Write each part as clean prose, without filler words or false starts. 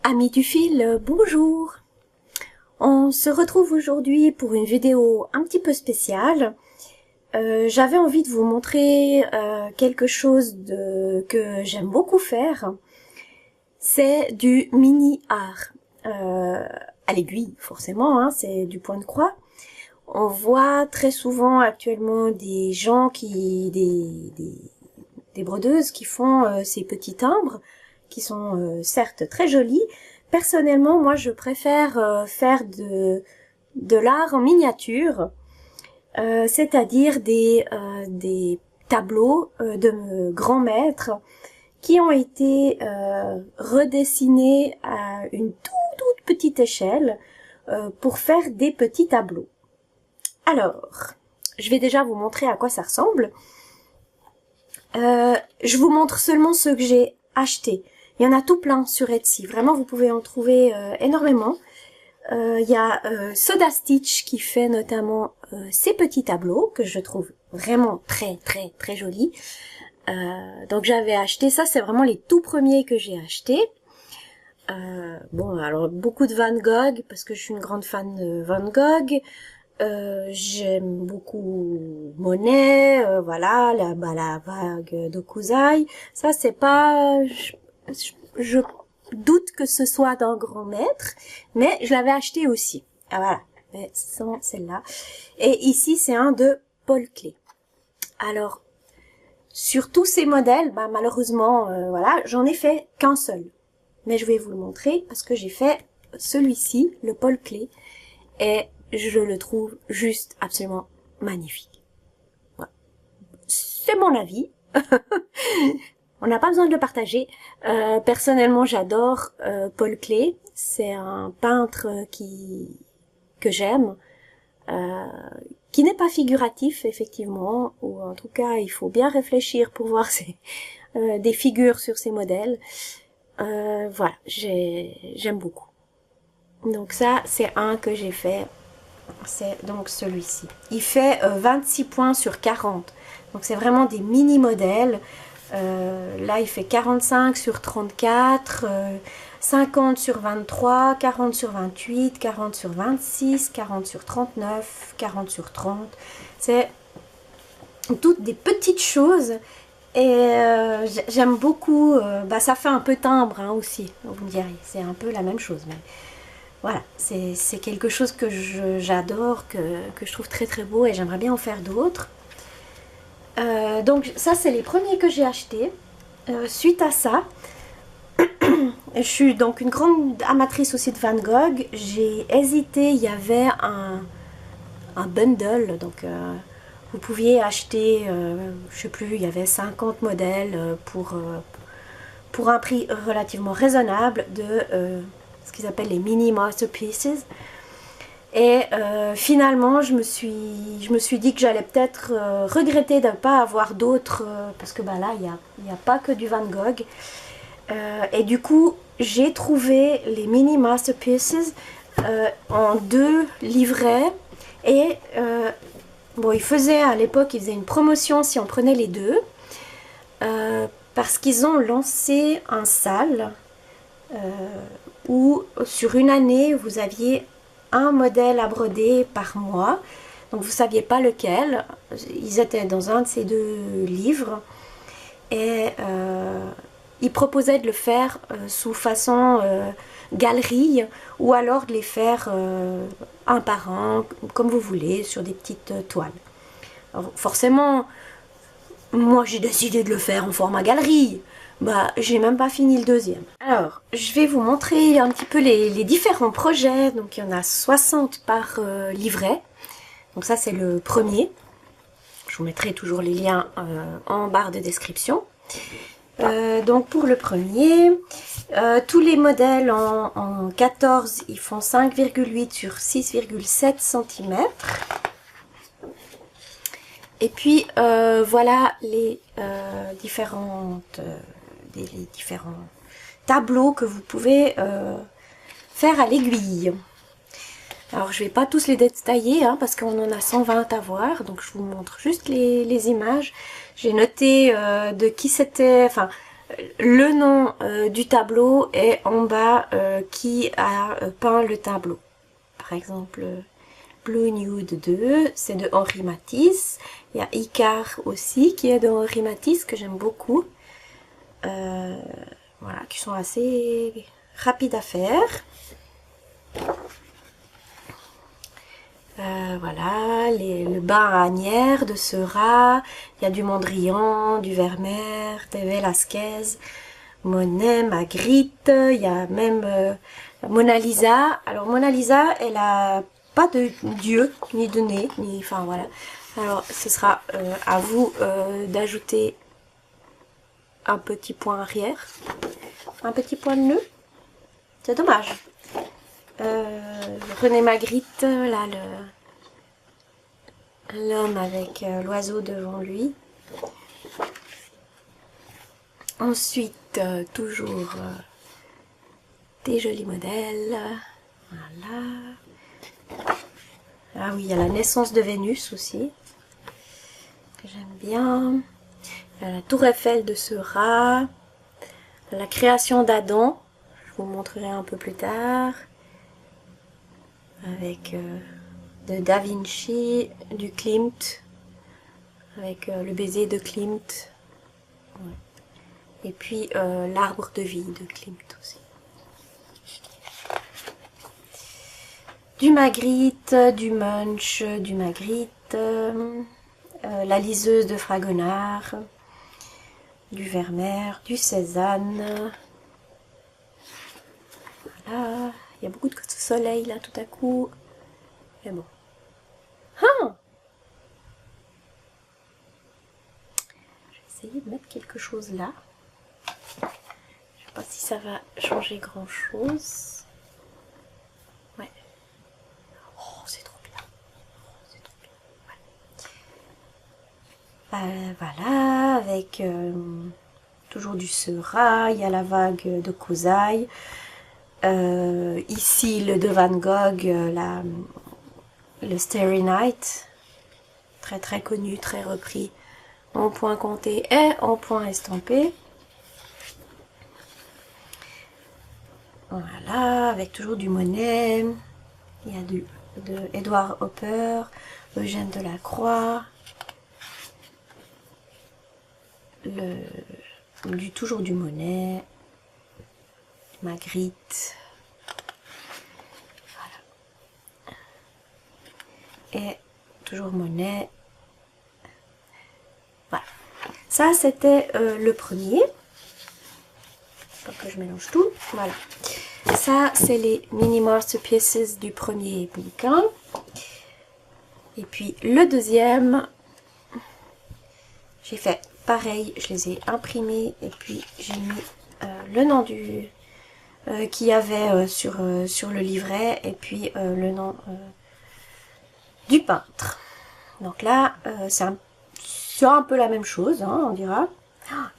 Amis du fil, bonjour. On se retrouve aujourd'hui pour une vidéo un petit peu spéciale. J'avais envie de vous montrer quelque chose que j'aime beaucoup faire. C'est du mini art. À l'aiguille, forcément, hein, c'est du point de croix. On voit très souvent actuellement des gens des brodeuses qui font ces petits timbres, qui sont certes très jolis. Personnellement, moi, je préfère faire de l'art en miniature, c'est-à-dire des tableaux de grands maîtres qui ont été redessinés à une toute petite échelle pour faire des petits tableaux. Alors, je vais déjà vous montrer à quoi ça ressemble. Je vous montre seulement ceux que j'ai achetés. Il y en a tout plein sur Etsy. Vraiment, vous pouvez en trouver énormément. Il y a Soda Stitch qui fait notamment ces petits tableaux que je trouve vraiment très jolis. Donc j'avais acheté ça, c'est vraiment les tout premiers que j'ai achetés. Bon, alors beaucoup de Van Gogh parce que je suis une grande fan de Van Gogh. J'aime beaucoup Monet, voilà, la vague d'Okuzai. Ça, c'est pas... Je doute que ce soit d'un grand maître, mais je l'avais acheté aussi. Ah, voilà, mais sans celle-là. Et ici, c'est un de Paul Klee. Alors, sur tous ces modèles, bah, malheureusement, voilà, j'en ai fait qu'un seul. Mais je vais vous le montrer parce que j'ai fait celui-ci, le Paul Klee, et je le trouve juste absolument magnifique. Voilà. C'est mon avis. On n'a pas besoin de le partager. Personnellement, j'adore Paul Klee. C'est un peintre que j'aime, qui n'est pas figuratif, effectivement, ou en tout cas, il faut bien réfléchir pour voir des figures sur ses modèles. Voilà, j'aime beaucoup. Donc ça, c'est un que j'ai fait. C'est donc celui-ci. Il fait 26 points sur 40. Donc c'est vraiment des mini modèles. Là il fait 45 sur 34, 50 sur 23, 40 sur 28, 40 sur 26, 40 sur 39, 40 sur 30. C'est toutes des petites choses. Et j'aime beaucoup. Bah, ça fait un peu timbre hein, aussi, vous me direz. C'est un peu la même chose. Mais voilà, c'est quelque chose que j'adore, que je trouve très beau et j'aimerais bien en faire d'autres. Donc ça, c'est les premiers que j'ai achetés. Suite à ça, je suis donc une grande amatrice aussi de Van Gogh. J'ai hésité, il y avait un bundle, donc vous pouviez acheter, je sais plus, il y avait 50 modèles pour un prix relativement raisonnable de ce qu'ils appellent les mini masterpieces. Et finalement, je me suis dit que j'allais peut-être regretter de ne pas avoir d'autres, parce que bah, là, il n'y a pas que du Van Gogh. Et du coup, j'ai trouvé les mini masterpieces en 2 livrets. Et bon, à l'époque, ils faisaient une promotion si on prenait les 2. Parce qu'ils ont lancé un sale où sur une année, vous aviez un modèle à broder par mois. Donc vous ne saviez pas lequel. Ils étaient dans un de ces 2 livres. Et ils proposaient de le faire sous façon galerie ou alors de les faire un par un, comme vous voulez, sur des petites toiles. Alors, forcément, moi j'ai décidé de le faire en format galerie. Bah, j'ai même pas fini le 2e. Alors, je vais vous montrer un petit peu les différents projets. Donc, il y en a 60 par livret. Donc ça, c'est le premier. Je vous mettrai toujours les liens en barre de description. Donc, pour le premier, tous les modèles en 14, ils font 5,8 sur 6,7 cm. Et puis, voilà les différents tableaux que vous pouvez faire à l'aiguille. Alors je vais pas tous les détailler hein, parce qu'on en a 120 à voir, donc je vous montre juste les images. J'ai noté de qui c'était, enfin le nom du tableau est en bas qui a peint le tableau. Par exemple, Blue Nude 2, c'est de Henri Matisse. Il y a Icare aussi qui est de Henri Matisse que j'aime beaucoup. Voilà, qui sont assez rapides à faire. Voilà, le bain à Agnières de Seurat, il y a du Mondrian, du Vermeer, de Velázquez, Monet, Magritte, il y a même Mona Lisa. Alors Mona Lisa, elle a pas de dieu, ni de nez, ni, enfin voilà. Alors ce sera à vous d'ajouter un petit point arrière, un petit point de nœud. C'est dommage. René Magritte, là l'homme avec l'oiseau devant lui. Ensuite, toujours des jolis modèles. Voilà. Ah oui, il y a la naissance de Vénus aussi, que j'aime bien. La tour Eiffel de Seurat. La création d'Adam, je vous montrerai un peu plus tard. Avec de Da Vinci, du Klimt, avec le baiser de Klimt. Ouais. Et puis l'arbre de vie de Klimt aussi. Du Magritte, du Munch, du Magritte, la liseuse de Fragonard, du Vermeer, du Cézanne. Voilà, il y a beaucoup de soleil là tout à coup. Mais bon. Ah, je vais essayer de mettre quelque chose là. Je sais pas si ça va changer grand chose. Ouais. Oh, c'est trop bien. C'est trop bien. Ouais. Voilà, avec toujours du Seurat. Il y a la vague de Kouzai. Ici, le de Van Gogh, le Starry Night. Très très connu, très repris. En point compté et en point estampé. Voilà, avec toujours du Monet. Il y a de Edward Hopper, Eugène Delacroix. Toujours du Monet. Magritte. Voilà. Et toujours Monet. Voilà. Ça, c'était le premier. Faut que je mélange tout. Voilà. Ça, c'est les mini masterpieces du premier bouquin. Et puis le deuxième, j'ai fait pareil. Je les ai imprimés et puis j'ai mis le nom du qu'il y avait sur le livret et puis le nom du peintre. Donc là, c'est un peu la même chose, hein, on dira.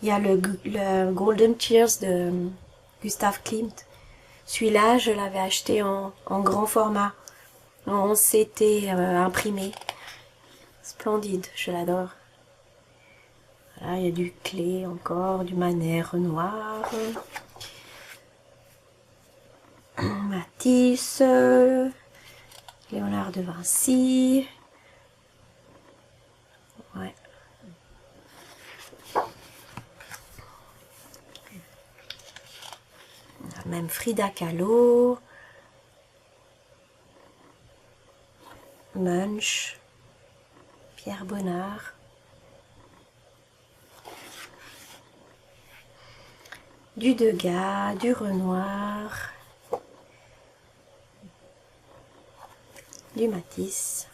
Il y a le Golden Tears de Gustav Klimt. Celui-là, je l'avais acheté en grand format. On s'était imprimé. Splendide, je l'adore. Voilà, il y a du Klee encore, du Manet, Renoir. Matisse. Léonard de Vinci. Ouais. Même Frida Kahlo, Munch, Pierre Bonnard, du Degas, du Renoir, du Matisse.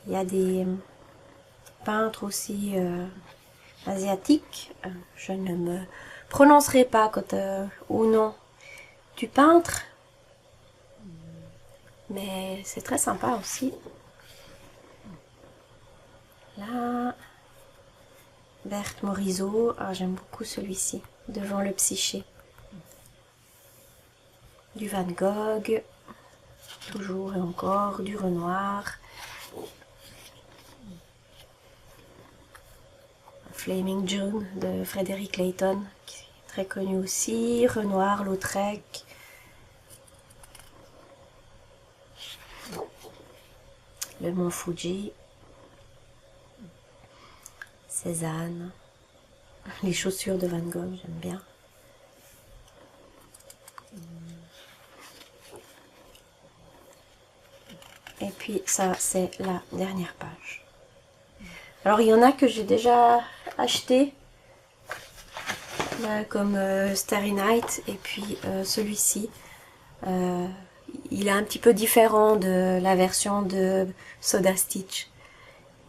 Il y a des peintres aussi asiatiques. Je ne me prononcerai pas ou non du peintre, mais c'est très sympa aussi. Là, Berthe Morisot, j'aime beaucoup celui-ci, devant le Psyché. Du Van Gogh, toujours et encore, du Renoir. Flaming June de Frederick Layton, qui est très connu aussi, Renoir, Lautrec. Le mont Fuji, Cézanne, les chaussures de Van Gogh, j'aime bien. Et puis ça, c'est la dernière page. Alors il y en a que j'ai déjà acheté, comme Starry Night, et puis celui-ci. Il est un petit peu différent de la version de Soda Stitch.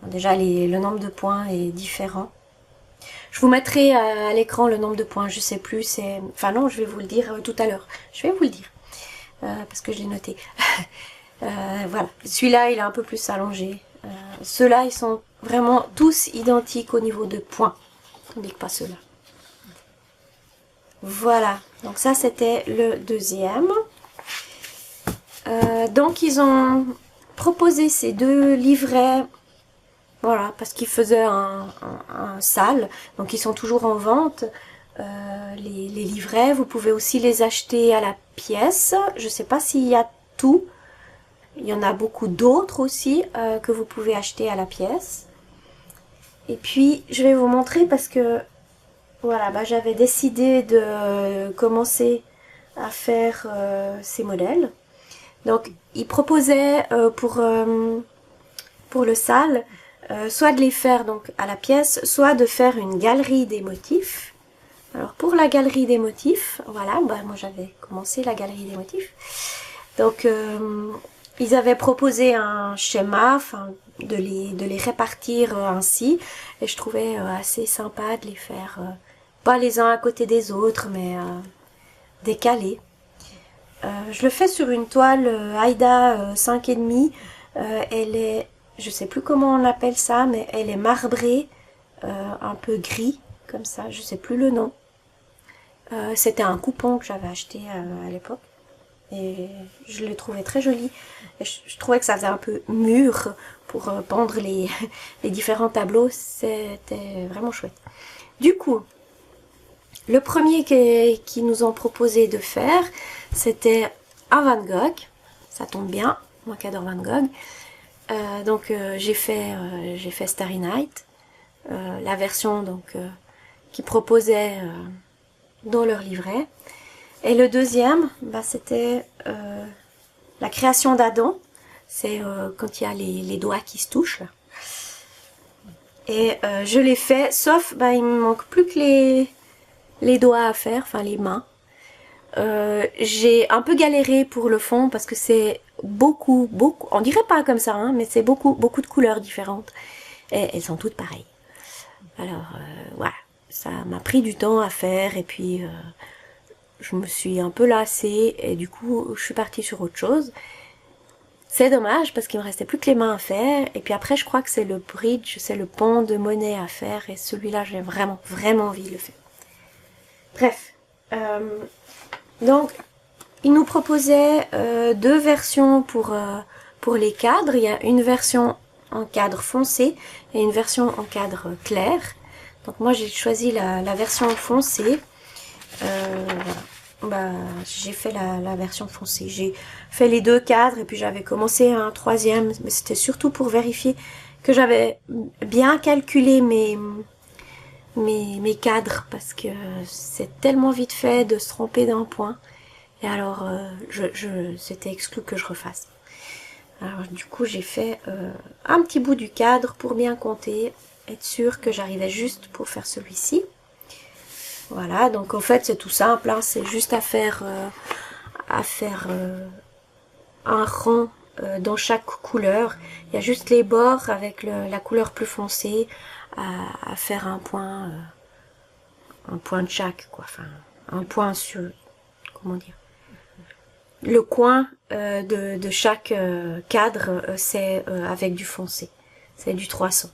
Bon, déjà, le nombre de points est différent. Je vous mettrai à l'écran le nombre de points, je sais plus, c'est... Enfin non, je vais vous le dire tout à l'heure. Je vais vous le dire, parce que je l'ai noté. Voilà, celui-là, il est un peu plus allongé. Ceux-là, ils sont vraiment tous identiques au niveau de points, tandis que pas ceux-là. Voilà, donc ça, c'était le deuxième. Donc ils ont proposé ces deux livrets, voilà, parce qu'ils faisaient un sale, donc ils sont toujours en vente. Les livrets, vous pouvez aussi les acheter à la pièce. Je sais pas s'il y a tout. Il y en a beaucoup d'autres aussi que vous pouvez acheter à la pièce. Et puis je vais vous montrer parce que voilà, bah, j'avais décidé de commencer à faire ces modèles. Donc, il proposait pour le sale, soit de les faire donc à la pièce, soit de faire une galerie des motifs. Alors, pour la galerie des motifs, voilà, bah, moi j'avais commencé la galerie des motifs. Donc, ils avaient proposé un schéma, enfin, de les répartir ainsi. Et je trouvais assez sympa de les faire, pas les uns à côté des autres, mais décalés. Je le fais sur une toile Aida 5,5. Elle est, je sais plus comment on appelle ça, mais elle est marbrée, un peu gris, comme ça, je sais plus le nom. C'était un coupon que j'avais acheté à l'époque. Et je le trouvais très joli. Et je trouvais que ça faisait un peu mûr pour pendre les différents tableaux. C'était vraiment chouette. Du coup, le premier qu'ils nous ont proposé de faire, c'était un Van Gogh. Ça tombe bien, moi qui adore Van Gogh. Donc j'ai fait Starry Night, la version donc qu'ils proposaient dans leur livret. Et le deuxième, bah, c'était la création d'Adam. C'est quand il y a les doigts qui se touchent. Là. Et je l'ai fait, sauf bah, il me manque plus que les doigts à faire, enfin les mains. J'ai un peu galéré pour le fond parce que c'est beaucoup, on dirait pas comme ça, hein, mais c'est beaucoup de couleurs différentes. Et elles sont toutes pareilles. Alors voilà, ça m'a pris du temps à faire et puis je me suis un peu lassée et du coup je suis partie sur autre chose. C'est dommage parce qu'il me restait plus que les mains à faire et puis après je crois que c'est le bridge, c'est le pont de Monet à faire et celui-là j'ai vraiment envie de le faire. Bref, donc il nous proposait deux versions pour les cadres. Il y a une version en cadre foncé et une version en cadre clair. Donc moi j'ai choisi la version foncée. Voilà. Bah, j'ai fait la version foncée. J'ai fait les deux cadres et puis j'avais commencé un troisième, mais c'était surtout pour vérifier que j'avais bien calculé mes cadres parce que c'est tellement vite fait de se tromper d'un point. Et alors, c'était exclu que je refasse. Alors du coup, j'ai fait un petit bout du cadre pour bien compter, être sûr que j'arrivais juste pour faire celui-ci. Voilà, donc en fait c'est tout simple, hein, c'est juste à faire un rond dans chaque couleur. Il y a juste les bords avec la couleur plus foncée à faire un point de chaque, quoi. Enfin, un point sur, comment dire, le coin de chaque cadre, c'est avec du foncé, c'est du 300.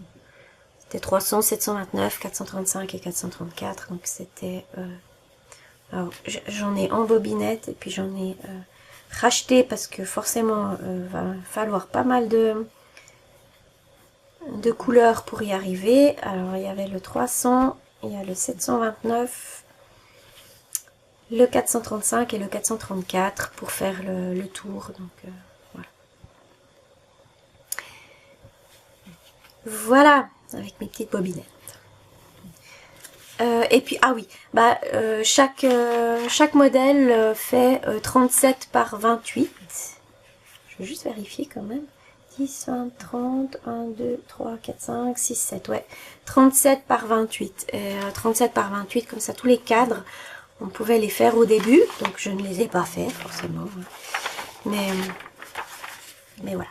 C'était 300, 729, 435 et 434. Donc c'était... alors j'en ai en bobinette et puis j'en ai racheté parce que forcément va falloir pas mal de de couleurs pour y arriver. Alors il y avait le 300, il y a le 729, le 435 et le 434 pour faire le tour. Donc voilà. Voilà, avec mes petites bobinettes. Et puis, ah oui, bah, chaque modèle fait 37 par 28. Je vais juste vérifier quand même. 10, 20, 30, 1, 2, 3, 4, 5, 6, 7, ouais. 37 par 28. Et 37 par 28, comme ça, tous les cadres, on pouvait les faire au début. Donc, je ne les ai pas fait, forcément. Mais voilà.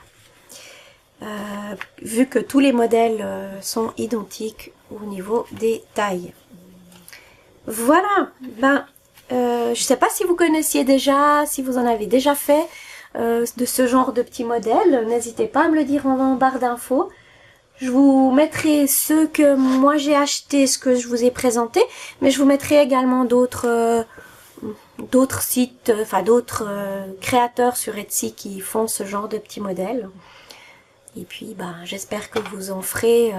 Vu que tous les modèles sont identiques au niveau des tailles. Voilà, ben, je sais pas si vous connaissiez déjà, si vous en avez déjà fait de ce genre de petits modèles, n'hésitez pas à me le dire en barre d'infos. Je vous mettrai ceux que moi j'ai acheté, ce que je vous ai présenté, mais je vous mettrai également d'autres sites, enfin d'autres créateurs sur Etsy qui font ce genre de petits modèles. Et puis, ben, j'espère que vous en ferez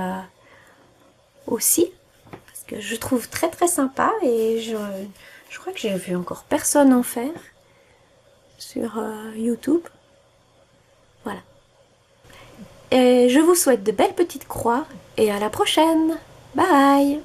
aussi. Que je trouve très très sympa et je crois que j'ai vu encore personne en faire sur YouTube. Voilà. Et je vous souhaite de belles petites croix et à la prochaine. Bye!